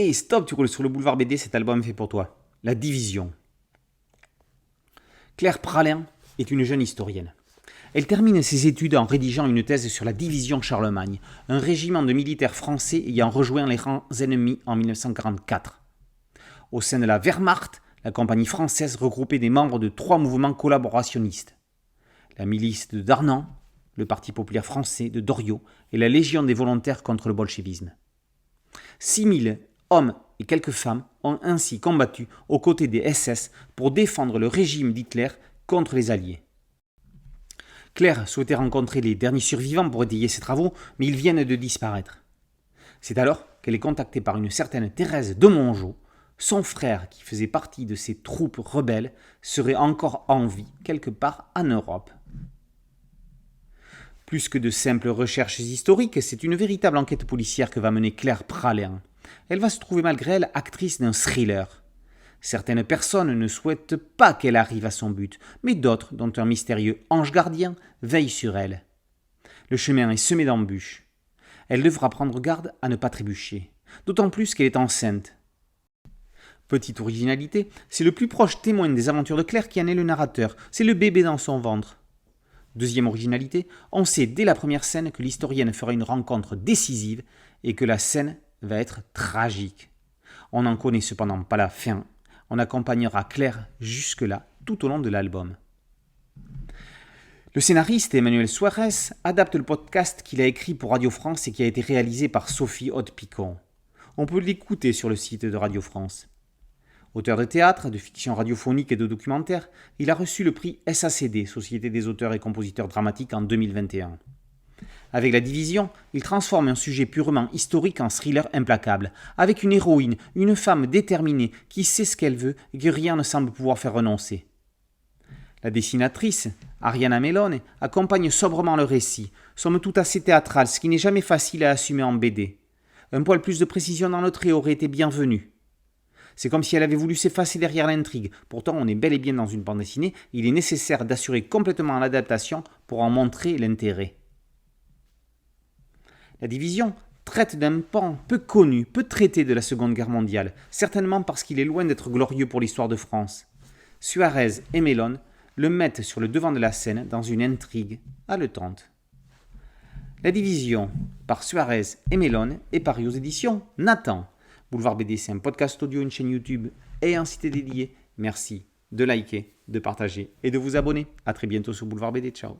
Hey, stop, tu roules sur le boulevard BD, cet album est fait pour toi. La division. Claire Praslin est une jeune historienne. Elle termine ses études en rédigeant une thèse sur la division Charlemagne, un régiment de militaires français ayant rejoint les rangs ennemis en 1944. Au sein de la Wehrmacht, la compagnie française regroupait des membres de 3 mouvements collaborationnistes. La milice de Darnan, le Parti populaire français de Doriot et la Légion des volontaires contre le bolchevisme. 6000 hommes et quelques femmes ont ainsi combattu aux côtés des SS pour défendre le régime d'Hitler contre les Alliés. Claire souhaitait rencontrer les derniers survivants pour étayer ses travaux, mais ils viennent de disparaître. C'est alors qu'elle est contactée par une certaine Thérèse de Mongeau. Son frère, qui faisait partie de ces troupes rebelles, serait encore en vie quelque part en Europe. Plus que de simples recherches historiques, c'est une véritable enquête policière que va mener Claire Praslin. Elle va se trouver malgré elle actrice d'un thriller. Certaines personnes ne souhaitent pas qu'elle arrive à son but, mais d'autres, dont un mystérieux ange gardien, veille sur elle. Le chemin est semé d'embûches. Elle devra prendre garde à ne pas trébucher, d'autant plus qu'elle est enceinte. Petite originalité, c'est le plus proche témoin des aventures de Claire qui en est le narrateur, c'est le bébé dans son ventre. Deuxième originalité, on sait dès la première scène que l'historienne fera une rencontre décisive et que la scène va être tragique. On n'en connaît cependant pas la fin. On accompagnera Claire jusque-là tout au long de l'album. Le scénariste Emmanuel Suarez adapte le podcast qu'il a écrit pour Radio France et qui a été réalisé par Sophie Haute-Picon. On peut l'écouter sur le site de Radio France. Auteur de théâtre, de fiction radiophonique et de documentaire, il a reçu le prix SACD, Société des auteurs et compositeurs dramatiques, en 2021. Avec La Division, il transforme un sujet purement historique en thriller implacable, avec une héroïne, une femme déterminée qui sait ce qu'elle veut et que rien ne semble pouvoir faire renoncer. La dessinatrice, Ariana Melone, accompagne sobrement le récit, somme toute assez théâtrale, ce qui n'est jamais facile à assumer en BD. Un poil plus de précision dans le trait aurait été bienvenu. C'est comme si elle avait voulu s'effacer derrière l'intrigue. Pourtant, on est bel et bien dans une bande dessinée. Il est nécessaire d'assurer complètement l'adaptation pour en montrer l'intérêt. La Division traite d'un pan peu connu, peu traité de la Seconde Guerre mondiale, certainement parce qu'il est loin d'être glorieux pour l'histoire de France. Suarez et Melone le mettent sur le devant de la scène dans une intrigue haletante. La Division, par Suarez et Melone, est paru aux éditions Nathan. Boulevard BD, c'est un podcast audio, une chaîne YouTube et un site dédié. Merci de liker, de partager et de vous abonner. A très bientôt sur Boulevard BD. Ciao.